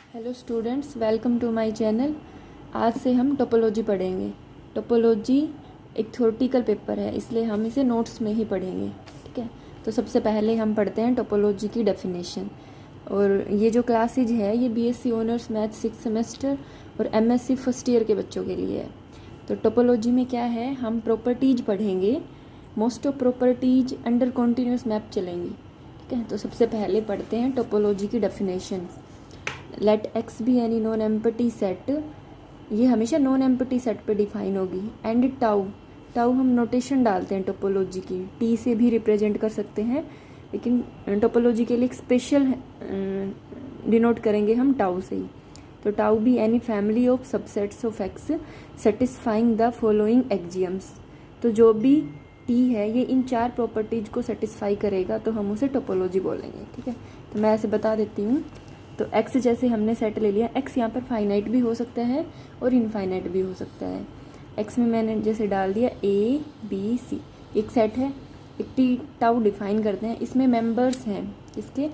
Hello students, welcome to my channel. आज से हम टोपोलॉजी पढ़ेंगे। टोपोलॉजी एक थ्योरेटिकल पेपर है, इसलिए हम इसे नोट्स में ही पढ़ेंगे। ठीक है, तो सबसे पहले हम पढ़ते हैं टोपोलॉजी की डेफिनेशन। और ये जो क्लासेज है ये बीएससी ऑनर्स मैथ 6 सेमेस्टर और एमएससी फर्स्ट ईयर के बच्चों के लिए है। तो टोपोलॉजी में क्या है, हम प्रॉपर्टीज पढ़ेंगे। Most of properties under continuous map चलेंगी। ठीक है, तो सबसे पहले पढ़ते हैं टोपोलॉजी की definition. Let X be any non empty set, ये हमेशा नॉन एम्प्टी सेट पे डिफाइन होगी। एंड टाउ, टाउ हम नोटेशन डालते हैं टोपोलॉजी की, टी से भी रिप्रेजेंट कर सकते हैं, लेकिन टोपोलॉजी के लिए एक स्पेशल डिनोट करेंगे हम टाउ से ही। तो tau be any family of subsets of X satisfying the following axioms. तो जो भी टी है ये इन चार प्रॉपर्टीज को सेटिस्फाई करेगा तो हम उसे टोपोलॉजी बोलेंगे। ठीक है, तो मैं ऐसे बता देती हूँ। तो x जैसे हमने सेट ले लिया, x यहाँ पर फाइनाइट भी हो सकता है और इनफाइनाइट भी हो सकता है। x में मैंने जैसे डाल दिया a b c, एक सेट है। एक टी टाउ डिफाइन करते हैं, इसमें मेंबर्स हैं इसके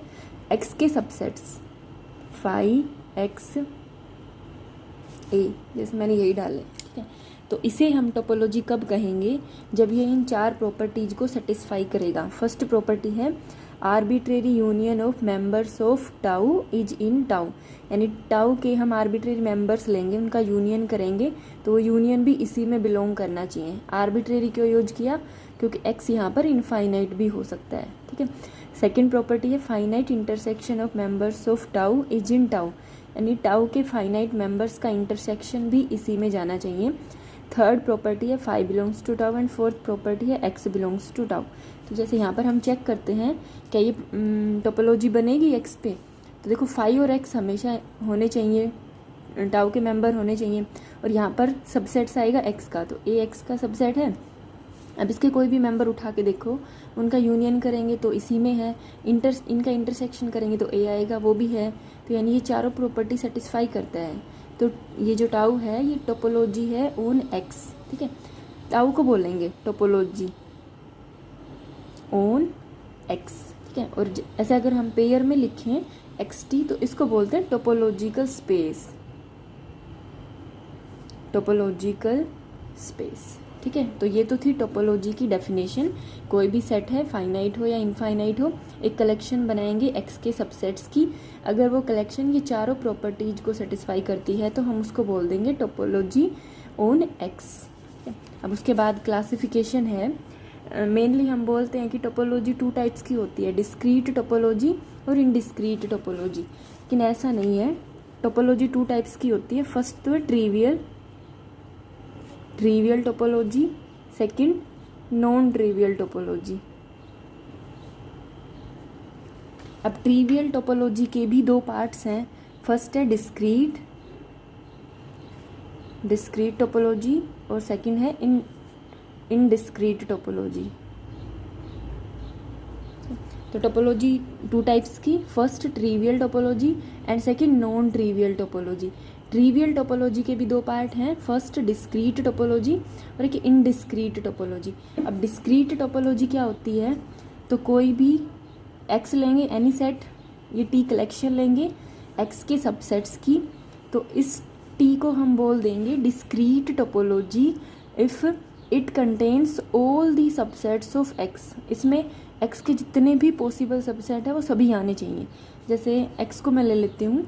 x के सबसेट्स फाई x a, जैसे मैंने यही डाले। ठीक है, तो इसे हम टोपोलॉजी कब कहेंगे, जब ये इन चार प्रॉपर्टीज को सेटिस्फाई करेगा। फर्स्ट प्रॉपर्टी है arbitrary union of members of tau is in tau, यानी टाउ के हम आर्बिट्रेरी मेंबर्स लेंगे, उनका यूनियन करेंगे तो वो यूनियन भी इसी में बिलोंग करना चाहिए। आर्बिट्रेरी क्यों यूज किया, क्योंकि एक्स यहाँ पर इनफाइनाइट भी हो सकता है। ठीक है, सेकेंड प्रॉपर्टी है finite intersection of members of tau is in tau, यानी टाउ के फाइनाइट मेंबर्स का इंटरसेक्शन भी इसी में जाना चाहिए। थर्ड प्रॉपर्टी है phi belongs to tau and fourth property है एक्स बिलोंग्स टू टाउ। तो जैसे यहाँ पर हम चेक करते हैं क्या ये टोपोलॉजी बनेगी एक्स पे, तो देखो फाई और एक्स हमेशा होने चाहिए, टाउ के मेंबर होने चाहिए। और यहाँ पर सबसेट्स आएगा एक्स का, तो ए एक्स का सबसेट है। अब इसके कोई भी मेंबर उठा के देखो, उनका यूनियन करेंगे तो इसी में है, इनका इंटरसेक्शन करेंगे तो ए आएगा, वो भी है। तो यानी ये चारों प्रॉपर्टी सेटिस्फाई करता है। तो ये जो टाउ है ये टोपोलॉजी है ऑन एक्स। ठीक है, टाउ को बोलेंगे टोपोलॉजी ऑन एक्स। ठीक है, और ऐसे अगर हम पेयर में लिखें एक्स टी तो इसको बोलते हैं टोपोलॉजिकल स्पेस, टोपोलॉजिकल स्पेस। ठीक है, तो ये तो थी टोपोलॉजी की डेफिनेशन। कोई भी सेट है, फाइनाइट हो या इनफाइनाइट हो, एक कलेक्शन बनाएंगे एक्स के सबसेट्स की। अगर वो कलेक्शन ये चारों प्रॉपर्टीज को सेटिस्फाई करती है तो हम उसको बोल देंगे टोपोलॉजी ऑन एक्स। अब उसके बाद क्लासिफिकेशन है। मेनली हम बोलते हैं कि टोपोलॉजी टू टाइप्स की होती है, डिस्क्रीट टोपोलॉजी और इनडिस्क्रीट टोपोलॉजी। लेकिन ऐसा नहीं है, टोपोलॉजी टू टाइप्स की होती है। फर्स्ट तो है trivial topology, second non trivial topology. अब ट्रिवियल टोपोलॉजी के भी दो पार्ट्स हैं। फर्स्ट है डिस्क्रीट टोपोलॉजी और सेकंड है इनडिस्क्रीट टोपोलॉजी। तो टोपोलॉजी टू टाइप्स की, first trivial topology and second non trivial topology. Trivial topology के भी दो पार्ट हैं, फर्स्ट डिस्क्रीट टोपोलॉजी और एक इनडिस्क्रीट टोपोलॉजी। अब डिस्क्रीट टोपोलॉजी क्या होती है, तो कोई भी एक्स लेंगे, एनी सेट, ये टी कलेक्शन लेंगे एक्स के सबसेट्स की, तो इस टी को हम बोल देंगे discrete topology if it contains all the subsets of x. इसमें एक्स के जितने भी पॉसिबल सबसेट है वो सभी आने चाहिए। जैसे एक्स को मैं ले लेती हूँ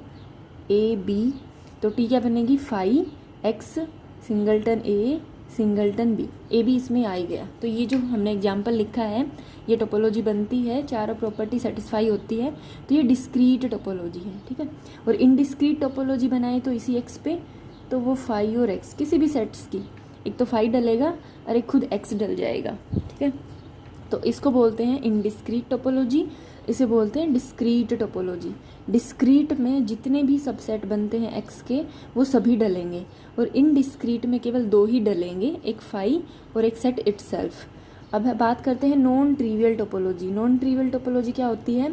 ए बी, तो टी क्या बनेगी, phi X singleton A singleton B, A B इसमें आ ही गया। तो ये जो हमने एग्जाम्पल लिखा है ये टोपोलॉजी बनती है, चारों प्रॉपर्टी सेटिस्फाई होती है, तो ये डिस्क्रीट टोपोलॉजी है। ठीक है, और इनडिस्क्रीट टोपोलॉजी बनाए तो इसी एक्स पे, तो वो फाई और एक्स किसी भी सेट्स की, एक तो फाई डलेगा और एक खुद एक्स डल जाएगा। ठीक है, तो इसको बोलते हैं इनडिस्क्रीट टोपोलॉजी, इसे बोलते हैं डिस्क्रीट टोपोलॉजी। डिस्क्रीट में जितने भी सबसेट बनते हैं एक्स के वो सभी डलेंगे, और इनडिस्क्रीट में केवल दो ही डलेंगे, एक फाई और एक सेट इटसेल्फ। अब बात करते हैं non trivial topology. Non trivial topology क्या होती है,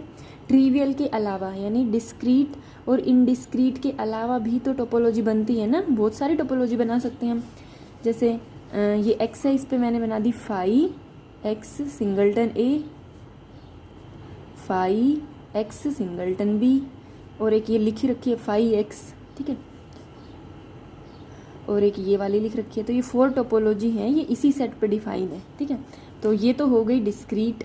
ट्रिवियल के अलावा, यानी डिस्क्रीट और इनडिस्क्रीट के अलावा भी तो टोपोलॉजी बनती है ना, बहुत सारी टोपोलॉजी बना सकते हैं हम। जैसे ये एक्स है, इस पे मैंने बना दी फाई एक्स सिंगलटन ए, फाई एक्स सिंगलटन बी, और एक ये लिखी रखी है 5x, ठीक है, और एक ये वाली लिख रखी है। तो ये 4 टोपोलॉजी हैं, ये इसी सेट पे डिफाइन है, ठीक है। तो ये तो हो गई डिस्क्रीट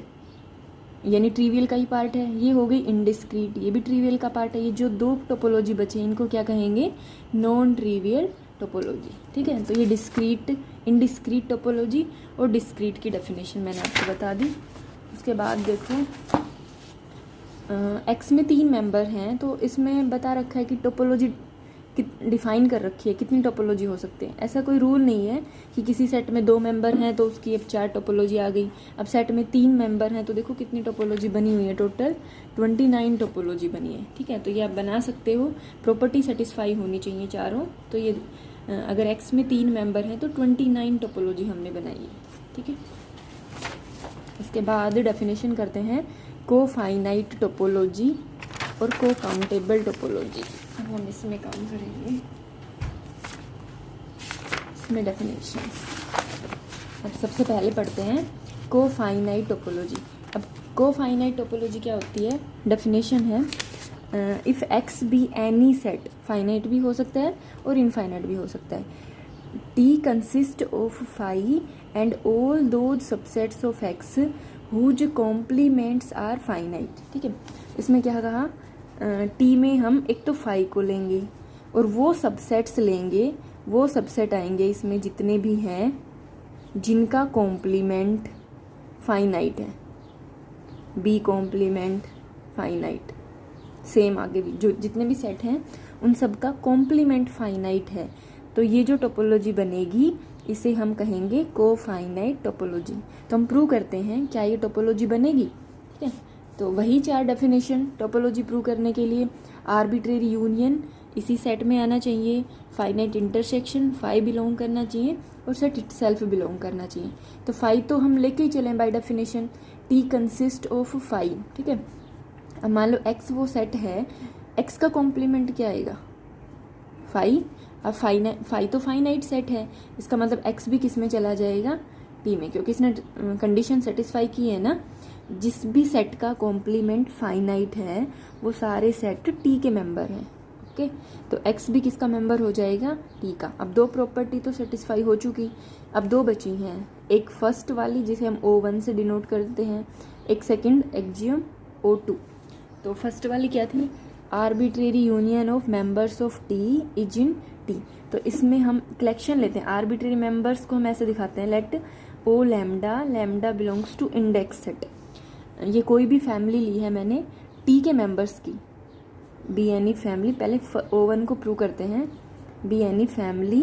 यानी ट्रिवियल का ही पार्ट है, ये हो गई इनडिस्क्रीट, ये भी ट्रिवियल का पार्ट है। ये जो 2 टोपोलॉजी बचे इनको क्या कहेंगे, नॉन ट्रिवियल टोपोलॉजी, ठीक है। तो ये डिस्क्रीट, इनडिस्क्रीट टोपोलॉजी और डिस्क्रीट की डेफिनेशन मैंने आपको बता दी। उसके बाद देखो एक्स में 3 मेंबर हैं, तो इसमें बता रखा है कि टोपोलॉजी डिफाइन कर रखी है कितनी टोपोलॉजी हो सकते हैं। ऐसा कोई रूल नहीं है कि किसी सेट में 2 मेंबर हैं तो उसकी अब 4 टोपोलॉजी आ गई। अब सेट में 3 मेंबर हैं तो देखो कितनी टोपोलॉजी बनी हुई है, टोटल 29 टोपोलॉजी बनी है, ठीक है। तो ये आप बना सकते हो, प्रॉपर्टी सेटिस्फाई होनी चाहिए चारों। तो ये अगर एक्स में 3 मेंबर हैं तो 29 टोपोलॉजी हमने बनाई है, ठीक है। इसके बाद डेफिनेशन करते हैं को फाइनाइट टोपोलॉजी और को काउंटेबल टोपोलॉजी। अब हम इसमें काम करेंगे, इसमें डेफिनेशंस। अब सबसे पहले पढ़ते हैं को फाइनाइट टोपोलॉजी। अब को फाइनाइट टोपोलॉजी क्या होती है, डेफिनेशन है if x be any set, finite भी हो सकता है और इनफाइनाइट भी हो सकता है, T consist of phi and all those subsets of X whose complements are finite, ठीक है। इसमें क्या कहा, टी में हम एक तो फाई को लेंगे और वो सबसेट्स लेंगे, वो सबसेट आएंगे इसमें जितने भी हैं जिनका कॉम्प्लीमेंट फाइनाइट है, बी कॉम्प्लीमेंट फाइनाइट, सेम आगे भी जो जितने भी सेट हैं उन सब का कॉम्प्लीमेंट फाइनाइट है। तो ये जो टोपोलॉजी बनेगी इसे हम कहेंगे को फाइनाइट टोपोलॉजी। तो हम प्रूव करते हैं क्या ये टोपोलॉजी बनेगी, ठीक है। तो वही 4 डेफिनेशन टोपोलॉजी प्रूव करने के लिए, आर्बिट्रेरी यूनियन इसी सेट में आना चाहिए, फाइनाइट इंटरसेक्शन, फाई बिलोंग करना चाहिए और सेट इटसेल्फ बिलोंग करना चाहिए। तो फाई तो हम लेके ही चलें by definition, T consist of phi, ठीक है। अब मान लो एक्स वो सेट है, एक्स का कॉम्प्लीमेंट क्या आएगा, फाई। अब फाई तो फाइनाइट सेट है, इसका मतलब एक्स भी किस में चला जाएगा, टी में, क्योंकि इसने कंडीशन सेटिस्फाई की है ना। जिस भी सेट का कॉम्प्लीमेंट फाइनाइट है वो सारे सेट टी के मेंबर हैं, ओके। तो एक्स भी किसका मेंबर हो जाएगा, टी का। अब 2 प्रॉपर्टी तो सेटिस्फाई हो चुकी, अब 2 बची हैं, एक फर्स्ट वाली जिसे हम O1 से डिनोट करते हैं, एक सेकंड एक्जियम O2। तो फर्स्ट वाली क्या थी, arbitrary union of members of T is in T. तो इसमें हम कलेक्शन लेते हैं, आर्बिट्रेरी मेंबर्स को हम ऐसे दिखाते हैं, let O lambda, lambda belongs to index set. ये कोई भी फैमिली ली है मैंने टी के मेंबर्स की, बी एनी फैमिली, पहले O1 को प्रूव करते हैं, B any family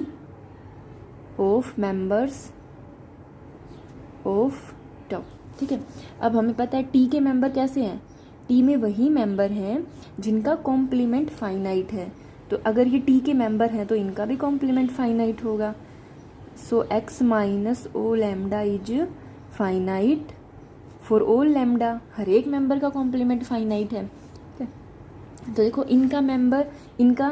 of members of top, ठीक है। अब हमें पता है टी के मेंबर कैसे हैं, टी में वही मेंबर हैं जिनका कॉम्प्लीमेंट फाइनाइट है। तो अगर ये टी के मेंबर हैं तो इनका भी कॉम्प्लीमेंट फाइनाइट होगा। So X minus O lambda is finite for all lambda, हर एक मेंबर का कॉम्प्लीमेंट फाइनाइट है, ठीक है। तो देखो इनका मेंबर, इनका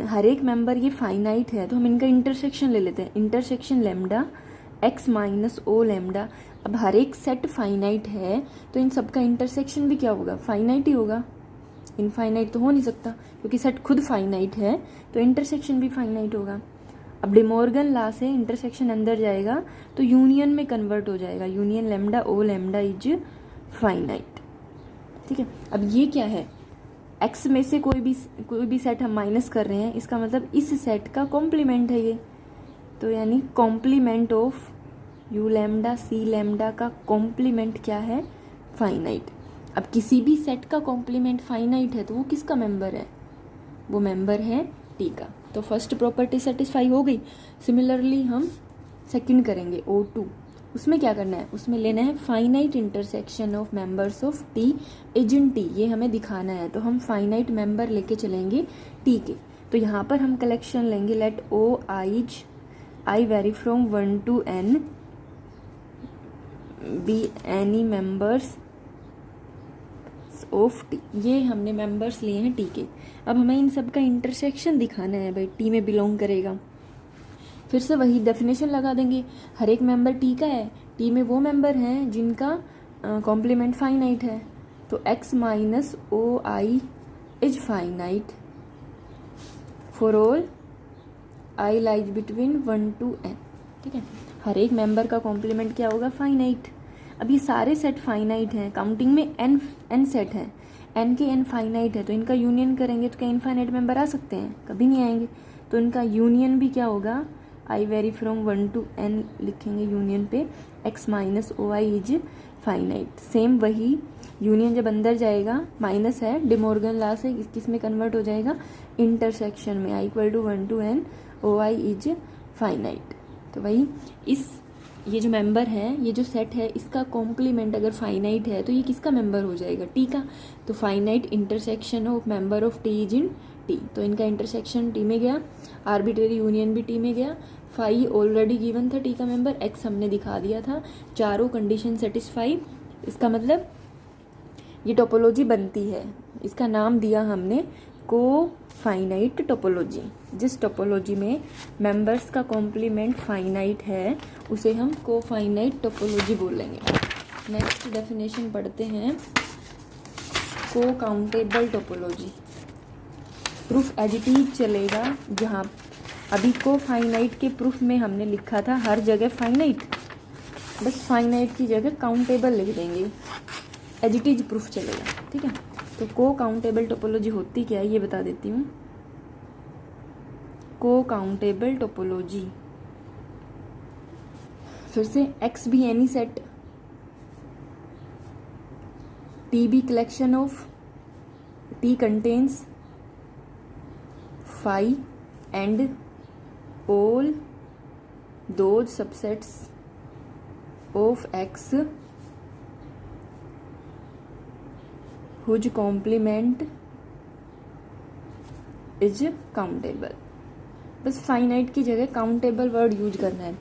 हर एक मेंबर ये फाइनाइट है, तो हम इनका इंटरसेक्शन ले लेते हैं, intersection lambda x minus O lambda. अब हर एक सेट फाइनाइट है तो इन सब का इंटरसेक्शन भी क्या होगा, फाइनाइट ही होगा, इनफाइनाइट तो हो नहीं सकता, क्योंकि सेट खुद फाइनाइट है तो इंटरसेक्शन भी फाइनाइट होगा। अब डिमॉर्गन लॉ से इंटरसेक्शन अंदर जाएगा तो यूनियन में कन्वर्ट हो जाएगा, union lambda O lambda is finite, ठीक है। अब ये क्या है, एक्स में से कोई भी सेट हम माइनस कर रहे हैं, इसका मतलब इस सेट का कॉम्प्लीमेंट है ये, तो यानी complement of U lambda C lambda का कॉम्प्लीमेंट क्या है, फाइनाइट। अब किसी भी सेट का कॉम्प्लीमेंट फाइनाइट है तो वो किसका मेंबर है, वो मेंबर है टी का। तो फर्स्ट प्रॉपर्टी सेटिस्फाई हो गई। सिमिलरली हम सेकंड करेंगे O2, उसमें क्या करना है, उसमें लेना है finite intersection of members of T is in T, ये हमें दिखाना है। तो हम फाइनाइट मेंबर लेके चलेंगे टी के। तो यहाँ पर हम कलेक्शन लेंगे, let O I vary from 1 to n be any members of T, ये हमने मेंबर्स लिए हैं टी के। अब हमें इन सब का इंटरसेक्शन दिखाना है, भाई टी में बिलोंग करेगा, फिर से वही डेफिनेशन लगा देंगे, हर एक मेंबर टी का है, टी में वो मेंबर हैं जिनका कॉम्प्लीमेंट फाइनाइट है। तो X minus O I is finite for all I lies between 1 to n। ठीक है, हर एक मेंबर का कॉम्प्लीमेंट क्या होगा? फाइनाइट। अब ये सारे सेट फाइनाइट हैं, काउंटिंग में n सेट हैं, n के n फाइनाइट है, तो इनका यूनियन करेंगे तो क्या इनफाइनाइट मेंबर आ सकते हैं? कभी नहीं आएंगे। तो इनका यूनियन भी क्या होगा? I vary from 1 to n लिखेंगे यूनियन पे, x minus O I is finite. Same वही यूनियन जब अंदर जाएगा, माइनस है, डिमॉर्गन लॉ से किस में कन्वर्ट हो जाएगा? इंटरसेक्शन में, i equal to 1 to n O I is finite. तो वही ये जो मेंबर है, ये जो सेट है, इसका कॉम्प्लीमेंट अगर फाइनाइट है तो ये किसका मेंबर हो जाएगा? टी का। तो finite intersection of member of T is in T. तो इनका इंटरसेक्शन टी में गया, आर्बिट्रेरी यूनियन भी टी में गया। फाई ऑलरेडी गिवन था टी का मेंबर, एक्स हमने दिखा दिया था, चारों कंडीशन सेटिस्फाई। इसका मतलब ये टोपोलॉजी बनती है। इसका नाम दिया हमने को फाइनाइट टोपोलॉजी। जिस टोपोलॉजी में मेंबर्स का कॉम्प्लीमेंट फाइनाइट है उसे हम को फाइनाइट टोपोलॉजी बोलेंगे। नेक्स्ट डेफिनेशन पढ़ते हैं, cocountable topology. Proof as it is चलेगा, जहाँ अभी को फाइनाइट के प्रूफ में हमने लिखा था हर जगह फाइनाइट, बस फाइनाइट की जगह काउंटेबल लिख देंगे, एज इट इज प्रूफ चलेगा। ठीक है, तो को काउंटेबल टोपोलॉजी होती क्या है ये बता देती हूँ। को काउंटेबल टोपोलॉजी, फिर से एक्स भी any set, T be collection of, T contains phi and all those subsets of X whose complement is countable। बस फाइनाइट की जगह काउंटेबल वर्ड यूज करना है।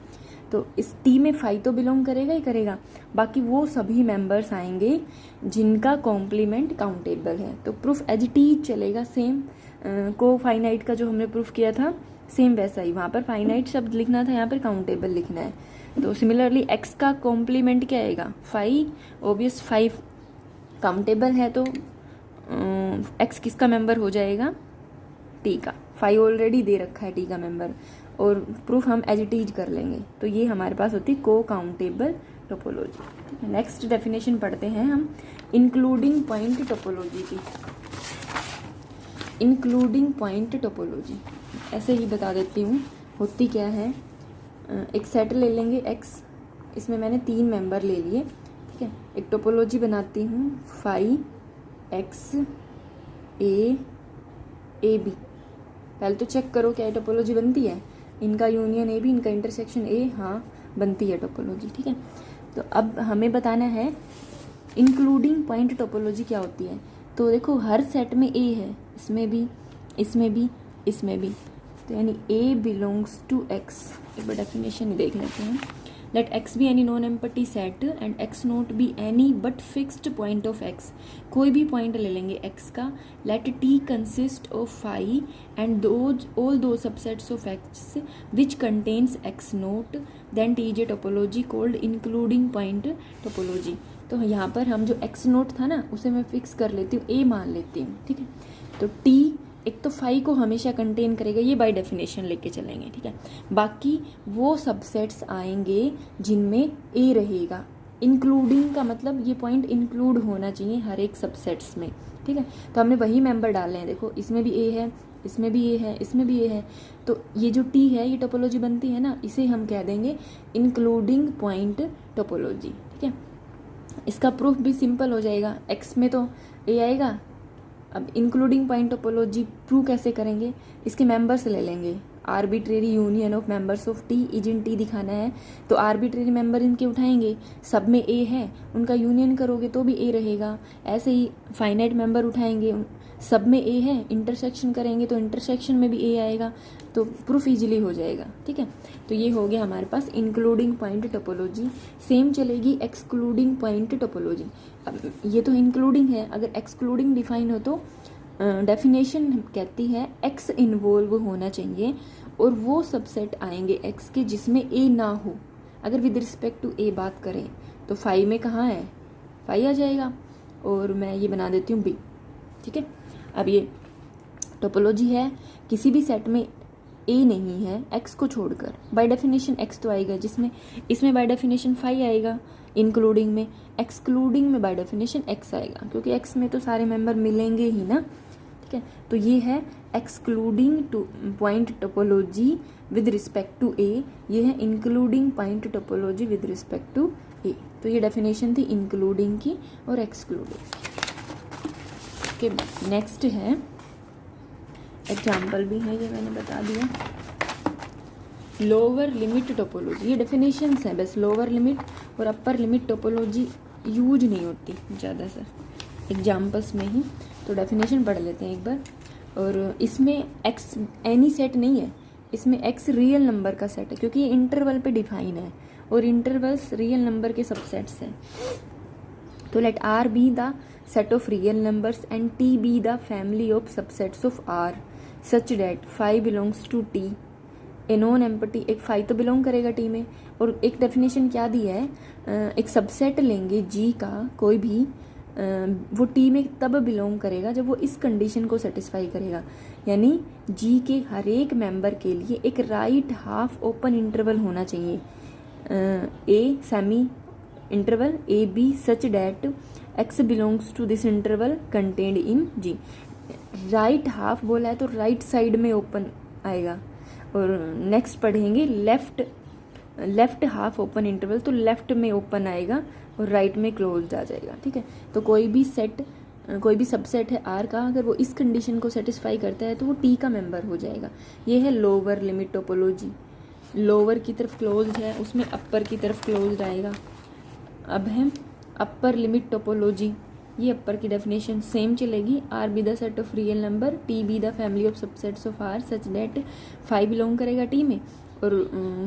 तो इस टी में फाई तो बिलोंग करेगा ही करेगा, बाकी वो सभी मेंबर्स आएंगे जिनका कॉम्प्लीमेंट काउंटेबल है। तो प्रूफ एज इट इज चलेगा, सेम को फाइनाइट का जो हमने प्रूफ किया था सेम वैसा ही, वहाँ पर फाइनाइट शब्द लिखना था, यहाँ पर काउंटेबल लिखना है। तो सिमिलरली एक्स का कॉम्प्लीमेंट क्या आएगा? फाई, ऑब्वियस फाइव काउंटेबल है तो एक्स किसका मेंबर हो जाएगा? टी का। फाई ऑलरेडी दे रखा है टी का मेंबर, और प्रूफ हम एज इट इज कर लेंगे। तो ये हमारे पास होती को काउंटेबल टोपोलॉजी। नेक्स्ट डेफिनेशन पढ़ते हैं हम इंक्लूडिंग पॉइंट टोपोलॉजी की। इंक्लूडिंग पॉइंट टोपोलॉजी ऐसे ही बता देती हूँ होती क्या है। एक सेट ले लेंगे एक्स, इसमें मैंने 3 मेंबर ले लिए। ठीक है, एक टोपोलॉजी बनाती हूँ फाई एक्स ए बी। पहले तो चेक करो क्या टोपोलॉजी बनती है। इनका यूनियन ए बी, इनका इंटरसेक्शन ए, हाँ बनती है टोपोलॉजी। ठीक है, तो अब हमें बताना है इंक्लूडिंग पॉइंट टोपोलॉजी क्या होती है। तो देखो हर सेट में ए है, इसमें भी, इसमें भी, इसमें भी, तो यानी ए बिलोंग्स टू एक्स। एक बार डेफिनेशन देख लेते हैं। Let x be any non-empty set and x not be any but fixed point of x। कोई भी पॉइंट ले लेंगे x का। Let t consist of phi and all those subsets of x which contains x not, then t is a topology called including point topology। तो यहाँ पर हम जो x नोट था ना उसे मैं फिक्स कर लेती हूँ, a मान लेती हूँ। ठीक है, तो t एक तो फाई को हमेशा कंटेन करेगा, ये बाय डेफिनेशन लेके चलेंगे। ठीक है, बाकी वो सबसेट्स आएंगे जिनमें ए रहेगा। इंक्लूडिंग का मतलब ये पॉइंट इंक्लूड होना चाहिए हर एक सबसेट्स में। ठीक है, तो हमने वही मेंबर डालने हैं। देखो इसमें भी ए है, इसमें भी ए है, इसमें भी ए है, तो ये जो टी है ये टोपोलॉजी बनती है ना, इसे हम कह देंगे इंक्लूडिंग पॉइंट टोपोलॉजी। ठीक है, इसका प्रूफ भी सिंपल हो जाएगा। एक्स में तो ए आएगा। अब इंक्लूडिंग पॉइंट टोपोलॉजी प्रूव कैसे करेंगे? इसके मेंबर्स ले लेंगे, arbitrary union of members of T is in T दिखाना है, तो आर्बिट्रेरी मेंबर इनके उठाएंगे, सब में ए है, उनका यूनियन करोगे तो भी ए रहेगा। ऐसे ही फाइनाइट मेंबर उठाएंगे, सब में ए है, इंटरसेक्शन करेंगे तो इंटरसेक्शन में भी ए आएगा, तो प्रूफ इजीली हो जाएगा। ठीक है, तो ये हो गया हमारे पास इंक्लूडिंग पॉइंट टोपोलॉजी। सेम चलेगी एक्सक्लूडिंग पॉइंट टोपोलॉजी। अब ये तो इंक्लूडिंग है, अगर एक्सक्लूडिंग डिफाइन हो तो डेफिनेशन कहती है एक्स इन्वॉल्व होना चाहिए और वो सबसेट आएंगे एक्स के जिसमें ए ना हो। अगर विद रिस्पेक्ट टू ए बात करें तो फाई में कहाँ है? फाई आ जाएगा, और मैं ये बना देती हूँ बी। ठीक है, अब ये टोपोलॉजी है, किसी भी सेट में ए नहीं है एक्स को छोड़कर, बाय डेफिनेशन एक्स तो आएगा, जिसमें इसमें बाय डेफिनेशन 5 आएगा, इंक्लूडिंग में, एक्सक्लूडिंग में बाय डेफिनेशन एक्स आएगा, क्योंकि एक्स में तो सारे मेंबर मिलेंगे ही ना, ठीक है। तो ये है excluding point topology with respect to A, ये है including point topology with respect to A. तो ये डेफिनेशन थी इंक्लूडिंग की और एक्सक्लूडिंग की। नेक्स्ट है एग्जाम्पल भी है, ये मैंने बता दिया, लोअर लिमिट टोपोलॉजी। ये डेफिनेशंस हैं बस, लोअर लिमिट और अपर लिमिट टोपोलॉजी यूज नहीं होती ज़्यादा सर, एग्जाम्पल्स में ही। तो डेफिनेशन पढ़ लेते हैं एक बार। और इसमें एक्स एनी सेट नहीं है, इसमें एक्स रियल नंबर का सेट है, क्योंकि ये इंटरवल पे डिफाइन है और इंटरवल्स रियल नंबर के सबसेट्स हैं। तो let R be the set of real numbers and T be the family of subsets of R such that 5 belongs to T. A non empty, एक 5 तो belong करेगा T में, और एक definition क्या दी है, एक सबसेट लेंगे जी का कोई भी, वो टी में तब बिलोंग करेगा जब वो इस कंडीशन को सेटिस्फाई करेगा, यानी जी के हर एक मेंबर के लिए एक राइट हाफ ओपन इंटरवल होना चाहिए, A semi interval A B such that X belongs to this interval contained in G. Right half बोला है तो राइट साइड में ओपन आएगा। और नेक्स्ट पढ़ेंगे लेफ्ट हाफ ओपन इंटरवल, तो लेफ्ट में ओपन आएगा और राइट में क्लोज्ड आ जाएगा, ठीक है। तो कोई भी सबसेट है आर का, अगर वो इस कंडीशन को सेटिस्फाई करता है तो वो टी का मेंबर हो जाएगा। ये है लोअर लिमिट टोपोलॉजी, लोअर की तरफ क्लोज्ड है, उसमें अपर की तरफ क्लोज्ड आएगा। अब है अपर लिमिट टोपोलॉजी, ये अपर की डेफिनेशन सेम चलेगी, R be the set of real number, T be the family of subsets of R such that 5 belong करेगा टी में, और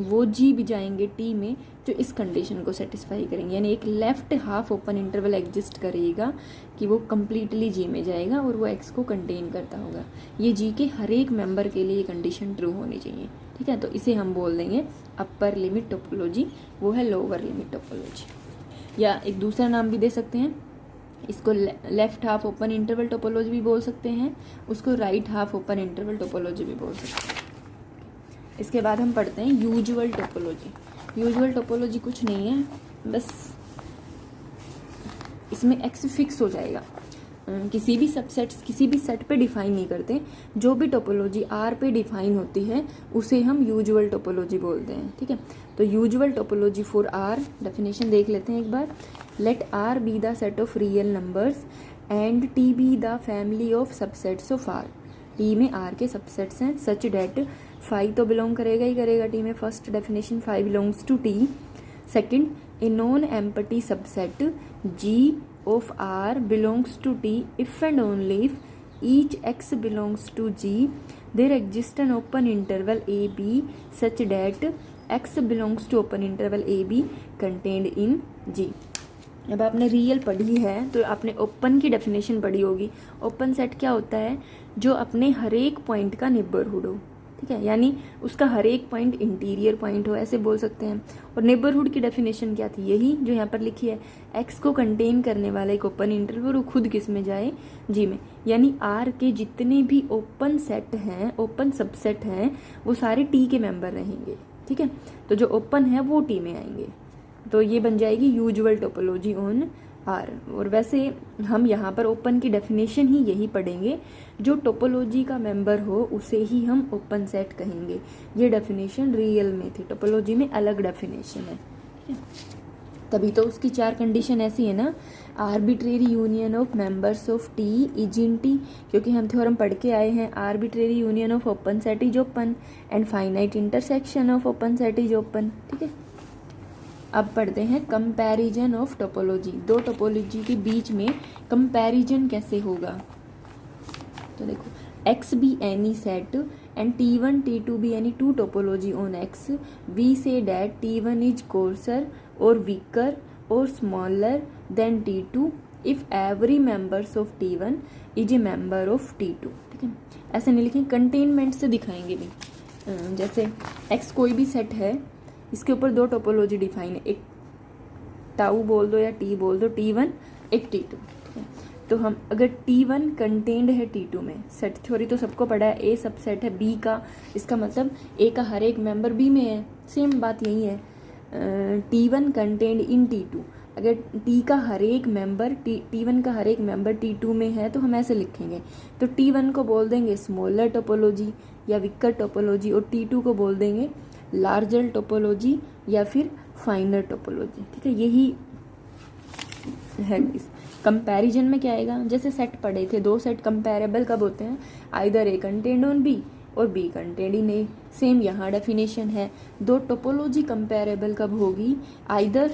वो जी भी जाएंगे टी में जो इस कंडीशन को सेटिस्फाई करेंगे, यानी एक left half open interval exist करेगा कि वो कम्प्लीटली जी में जाएगा और वो एक्स को कंटेन करता होगा। ये जी के हर एक मेंबर के लिए कंडीशन ट्रू होनी चाहिए, ठीक है। तो इसे हम बोल देंगे अपर लिमिट टोपोलॉजी, वो है लोअर लिमिट टोपोलॉजी, या एक दूसरा नाम भी दे सकते हैं इसको, left half open interval topology भी बोल सकते हैं, उसको right half open interval topology भी बोल सकते हैं। इसके बाद हम पढ़ते हैं यूजुअल टोपोलॉजी। यूजुअल टोपोलॉजी कुछ नहीं है, बस इसमें एक्स फिक्स हो जाएगा, किसी भी सबसेट्स किसी भी सेट पे डिफाइन नहीं करते, जो भी टोपोलॉजी आर पे डिफाइन होती है उसे हम यूजुअल टोपोलॉजी बोलते हैं, ठीक है। तो usual topology for R, definition देख लेते हैं एक बार। Let R be the set of real numbers and T be the family of subsets of R. T में आर के सबसेट्स हैं, सच डैट 5 तो बिलोंग करेगा ही करेगा टी में, first definition 5 belongs to T. Second, A non empty subset G of R belongs to T if and only if each X belongs to G, there exists an open interval AB such that X belongs to open interval AB contained in G। अब आपने real पढ़ी है तो आपने open की definition पढ़ी होगी। Open set क्या होता है, जो अपने हर एक पॉइंट का नेबरहुड हो, ठीक है, यानी उसका हर एक पॉइंट इंटीरियर पॉइंट हो, ऐसे बोल सकते हैं। और नेबरहुड की डेफिनेशन क्या थी, यही जो यहाँ पर लिखी है, एक्स को कंटेन करने वाला एक ओपन इंटरवल, वो खुद किस में जाए, जी में, यानी आर के जितने भी ओपन सेट हैं, ओपन सबसेट हैं, वो सारे टी के मेंबर रहेंगे, ठीक है। तो जो ओपन है वो टी में आएंगे, तो ये बन जाएगी यूजुअल टोपोलॉजी ऑन आर। और वैसे हम यहाँ पर ओपन की डेफिनेशन ही यही पढ़ेंगे, जो टोपोलॉजी का मेंबर हो उसे ही हम ओपन सेट कहेंगे। ये डेफिनेशन रियल में थी, टोपोलॉजी में अलग डेफिनेशन है, ठीक है। तभी तो उसकी 4 कंडीशन ऐसी है ना, arbitrary union of members of T is in T, क्योंकि हम थ्योरम पढ़ के आए हैं, arbitrary union of open set is open and finite intersection of open set is open, ठीक है। अब पढ़ते हैं कंपैरिजन ऑफ टोपोलॉजी, दो टोपोलॉजी के बीच में कंपैरिजन कैसे होगा। तो देखो, x be any set and T1 T2 be any two topology on X, we say that T1 is coarser or weaker or smaller than T2 if every members of T1 is a member of T2, ठीक है। ऐसे नहीं लिखें, containment से दिखाएंगे भी। जैसे X कोई भी सेट है, इसके ऊपर 2 टोपोलॉजी डिफाइन है, एक टाउ बोल दो या टी बोल दो, T1 एक T2, ठीक है। तो हम अगर T1 कंटेंड है T2 में, सेट थ्योरी तो सबको पढ़ा है, ए सबसेट है B का, इसका मतलब ए का हर एक मेंबर B में है, सेम बात यही है। T1 कंटेंड इन T2, अगर T का हर एक मेंबर T1 का हर एक मेंबर T2 में है तो हम ऐसे लिखेंगे। तो T1 को बोल देंगे स्मॉलर टोपोलॉजी या विकर टोपोलॉजी, और T2 को बोल देंगे लार्जर टोपोलॉजी या फिर फाइनर टोपोलॉजी। ठीक है, यही है। इस कंपैरिजन में क्या आएगा, जैसे सेट पढ़े थे, दो सेट कंपैरेबल कब होते हैं, either A contained on B और B contained in A. Same यहाँ डेफिनेशन है, दो टोपोलॉजी कंपैरेबल कब होगी, आइदर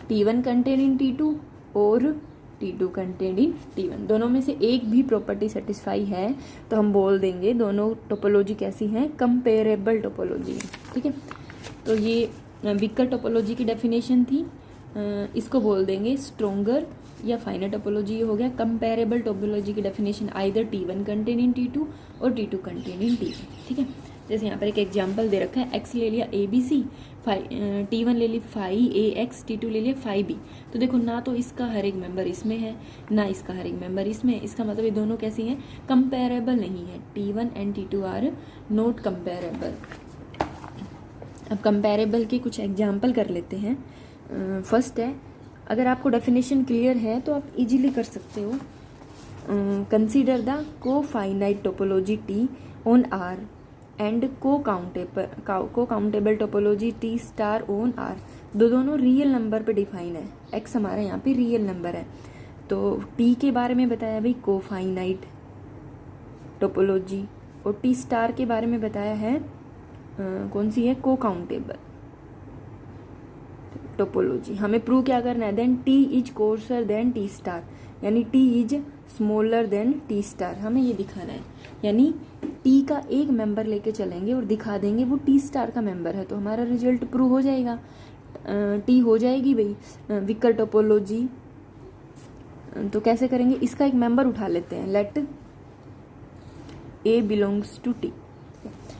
T1 कंटेंड इन T2 और T2 कंटेंड इन T1। दोनों में से एक भी प्रॉपर्टी सेटिस्फाई है तो हम बोल देंगे दोनों टोपोलॉजी कैसी हैं, कंपेरेबल टोपोलॉजी है। ठीक है, तो ये विकर टोपोलॉजी की डेफिनेशन थी। इसको बोल देंगे स्ट्रोंगर या फाइनर टोपोलॉजी हो गया। कंपेरेबल टोपोलॉजी की डेफिनेशन आइदर T1 कंटेंड इन T2 और T2 कंटेंड इन T1। ठीक है, जैसे यहाँ पर एक एग्जांपल दे रखा है, x ले लिया ABC, T1 ले ली फाइव AX, T2 ले लिया फाइव B। तो देखो ना तो इसका हर एक मेंबर इसमें है ना इसका हर एक मेंबर इसमें, इसका मतलब ये दोनों कैसी हैं, कंपेरेबल नहीं है। T1 and T2 are not comparable. अब कंपेरेबल के कुछ एग्जाम्पल कर लेते हैं। फर्स्ट है, अगर आपको डेफिनेशन क्लियर है तो आप इजीली कर सकते हो। Consider the cofinite topology T on R and cocountable topology T star on R। दोनों रियल नंबर पे डिफाइन है। x हमारा यहाँ पे रियल नंबर है, तो T के बारे में बताया भाई को फाइनाइट टोपोलॉजी, और T स्टार के बारे में बताया है कौन सी है, को काउंटेबल टोपोलॉजी। हमें प्रूव क्या करना है, then T is coarser than T star, यानी T is smaller than T star, हमें ये दिखाना है। यानी T का एक मेंबर लेके चलेंगे और दिखा देंगे वो T स्टार का मेंबर है, तो हमारा रिजल्ट प्रूव हो जाएगा। T हो जाएगी भाई विकर टोपोलॉजी। तो कैसे करेंगे, इसका एक मेंबर उठा लेते हैं, let A belongs to T।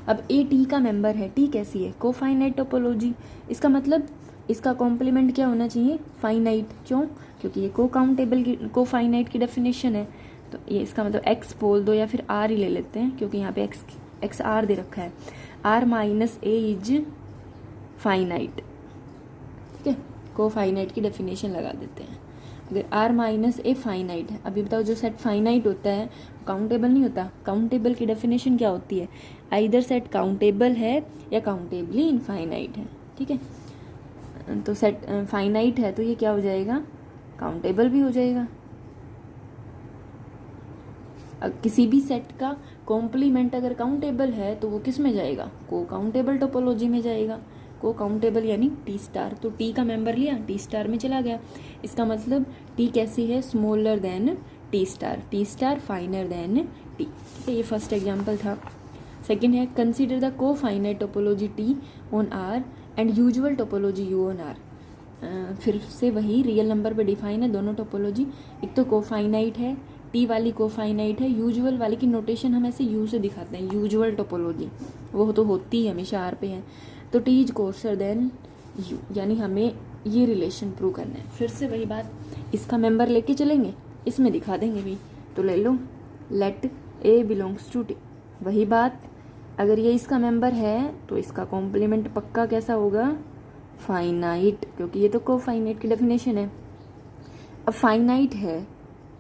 अब A T का मेंबर है, T कैसी है, कोफाइनाइट टोपोलॉजी। इसका मतलब इसका कॉम्प्लीमेंट क्या होना चाहिए, फाइनाइट। क्यों, क्योंकि ये को काउंटेबल की को फाइनाइट की डेफिनेशन है। तो ये इसका मतलब x बोल दो या फिर r ही ले लेते हैं, क्योंकि यहाँ पे x r दे रखा है। r minus a is finite. ठीक है, को फाइनाइट की डेफिनेशन लगा देते हैं। अगर r माइनस a फाइनाइट है, अभी बताओ जो सेट फाइनाइट होता है काउंटेबल नहीं होता। काउंटेबल की डेफिनेशन क्या होती है, आइदर सेट काउंटेबल है या काउंटेबली इनफाइनाइट है। ठीक है, तो सेट फाइनाइट है तो ये क्या हो जाएगा, काउंटेबल भी हो जाएगा। किसी भी सेट का कॉम्प्लीमेंट अगर काउंटेबल है तो वो किस में जाएगा, को काउंटेबल टोपोलॉजी में जाएगा। को काउंटेबल यानी T स्टार, तो T का मेंबर लिया T स्टार में चला गया। इसका मतलब T कैसी है, smaller than T star finer than T। ठीक है, ये फर्स्ट एग्जांपल था। सेकंड है, consider the cofinite topology T on R and usual topology U on R। फिर से वही रियल नंबर पे डिफाइन है दोनों टोपोलॉजी। एक तो को फाइनाइट है, T वाली को फाइनाइट है, यूजुअल वाली की नोटेशन हम ऐसे U से दिखाते हैं, यूजुअल टोपोलॉजी वो तो होती है हमेशा R पे है। तो T is coarser than U, यानी हमें ये रिलेशन प्रूव करना है। फिर से वही बात, इसका मेंबर लेके चलेंगे, इसमें दिखा देंगे भी। तो ले लो let A belongs to T। वही बात, अगर ये इसका मेंबर है तो इसका कॉम्प्लीमेंट पक्का कैसा होगा, फाइनाइट, क्योंकि ये तो को फाइनाइट की डेफिनेशन है। अब फाइनाइट है,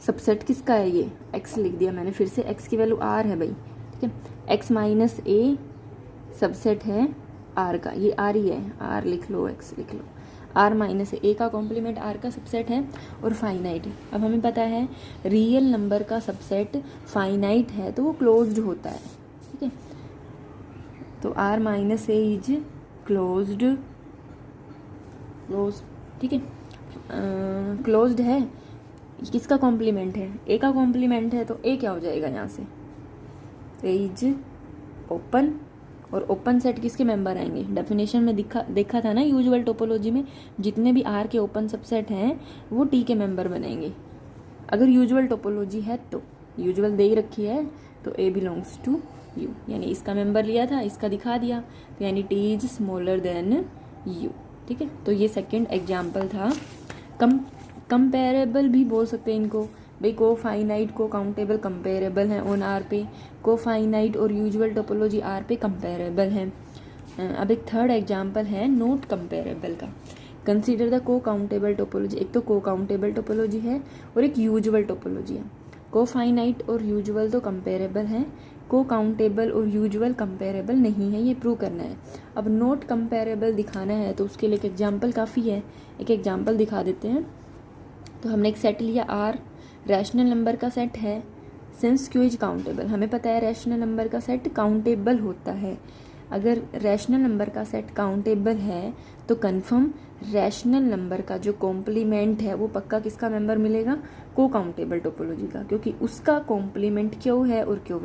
सबसेट किसका है, ये x लिख दिया मैंने, फिर से x की वैल्यू r है भाई। ठीक है, x माइनस a सबसेट है r का, ये r ही है, r लिख लो, x लिख लो। r माइनस a का कॉम्प्लीमेंट r का सबसेट है और फाइनाइट है। अब हमें पता है रियल नंबर का सबसेट फाइनाइट है तो वो क्लोज्ड होता है। ठीक है, तो r minus a is closed. ठीक है, क्लोज्ड है, किसका कॉम्प्लीमेंट है, ए का कॉम्प्लीमेंट है, तो ए क्या हो जाएगा यहाँ से, ए इज ओपन। और ओपन सेट किसके मेंबर आएंगे, डेफिनेशन में देखा था ना यूजुअल टोपोलॉजी में, जितने भी आर के ओपन सबसेट हैं वो टी के मेंबर बनेंगे। अगर यूजुअल टोपोलॉजी है तो यूजुअल दे ही रखी है, तो ए बिलोंग्स टू यू, यानी इसका मेंबर लिया था, इसका दिखा दिया, तो यानी T is smaller then you. ठीक है, तो ये सेकेंड एग्जाम्पल था कंपेरेबल भी बोल सकते हैं इनको, भाई को फाइनाइट को काउंटेबल कंपेरेबल हैं ऑन आर पे, को फाइनाइट और यूजुअल टोपोलॉजी आर पे कंपेरेबल हैं। अब एक थर्ड एग्जांपल है नोट कंपेरेबल का। कंसीडर द को काउंटेबल टोपोलॉजी, एक तो को काउंटेबल टोपोलॉजी है और एक यूजुअल टोपोलॉजी है। को फाइनाइट और यूजुअल तो कंपेरेबल हैं, को काउंटेबल और यूजुअल कंपेरेबल नहीं है, ये प्रूव करना है। अब नोट कंपेरेबल दिखाना है तो उसके लिए एक एग्जांपल काफ़ी है, एक एग्जांपल दिखा देते हैं। तो हमने एक सेट लिया आर, रैशनल नंबर का सेट है, सिंस क्यू इज काउंटेबल, हमें पता है रैशनल नंबर का सेट काउंटेबल होता है। अगर रैशनल नंबर का सेट काउंटेबल है तो कन्फर्म रैशनल नंबर का जो कॉम्प्लीमेंट है वो पक्का किसका मेंबर मिलेगा, को काउंटेबल टोपोलॉजी का, क्योंकि उसका कॉम्प्लीमेंट क्यू है और क्यू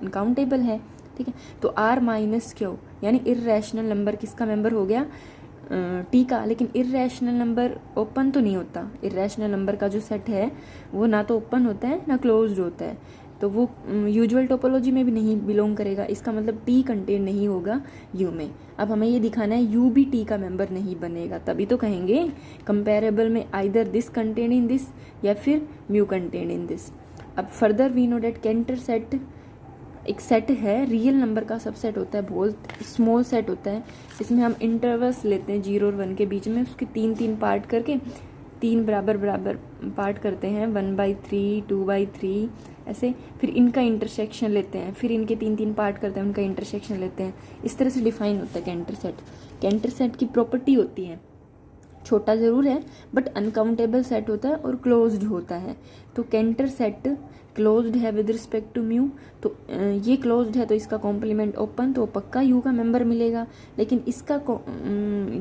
काउंटेबल है। ठीक है, तो आर माइनस क्यू यानी इररेशनल नंबर किसका मेंबर हो गया, टी का। लेकिन इररेशनल नंबर ओपन तो नहीं होता, इररेशनल नंबर का जो सेट है वो ना तो ओपन होता है ना क्लोज्ड होता है, तो वो यूजुअल टोपोलॉजी में भी नहीं बिलोंग करेगा। इसका मतलब टी कंटेन नहीं होगा यू में। अब हमें ये दिखाना है यू भी टी का मेंबर नहीं बनेगा, तभी तो कहेंगे कंपेरेबल में either this contain in this या फिर म्यू कंटेन इन दिस। अब further we know that Cantor set एक सेट है, रियल नंबर का सबसेट होता है, बहुत स्मॉल सेट होता है। इसमें हम इंटरवल्स लेते हैं 0 और 1 के बीच में, उसके 3 पार्ट करके 3 बराबर पार्ट करते हैं, 1/3 2/3 ऐसे, फिर इनका इंटरसेक्शन लेते हैं, फिर इनके 3 पार्ट करते हैं, उनका इंटरसेक्शन लेते हैं। इस तरह से डिफाइन होता है कैंटर सेट। कैंटर सेट की प्रॉपर्टी होती है छोटा ज़रूर है बट अनकाउंटेबल सेट होता है और क्लोज्ड होता है। तो कैंटर सेट क्लोज्ड है विद रिस्पेक्ट टू म्यू, तो ये क्लोज्ड है तो इसका कॉम्प्लीमेंट ओपन, तो पक्का यू का मेंबर मिलेगा। लेकिन इसका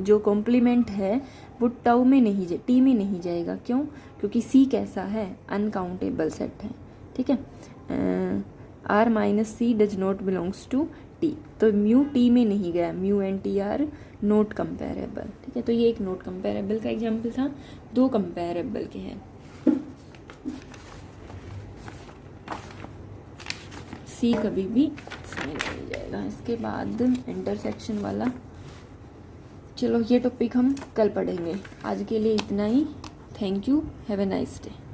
जो कॉम्प्लीमेंट है वो टाउ में नहीं जाए, टी में नहीं जाएगा। क्यों? क्योंकि सी कैसा है, अनकाउंटेबल सेट है। ठीक है, R minus C does not belongs to T, तो म्यू टी में नहीं गया, mu and T are not comparable. ठीक है, तो ये एक नोट कंपेरेबल का एग्जांपल था। 2 कंपेरेबल के हैं, सी कभी भी समझ नहीं जाएगा। इसके बाद इंटरसेक्शन वाला, चलो ये टॉपिक हम कल पढ़ेंगे। आज के लिए इतना ही। Thank you, have a nice day.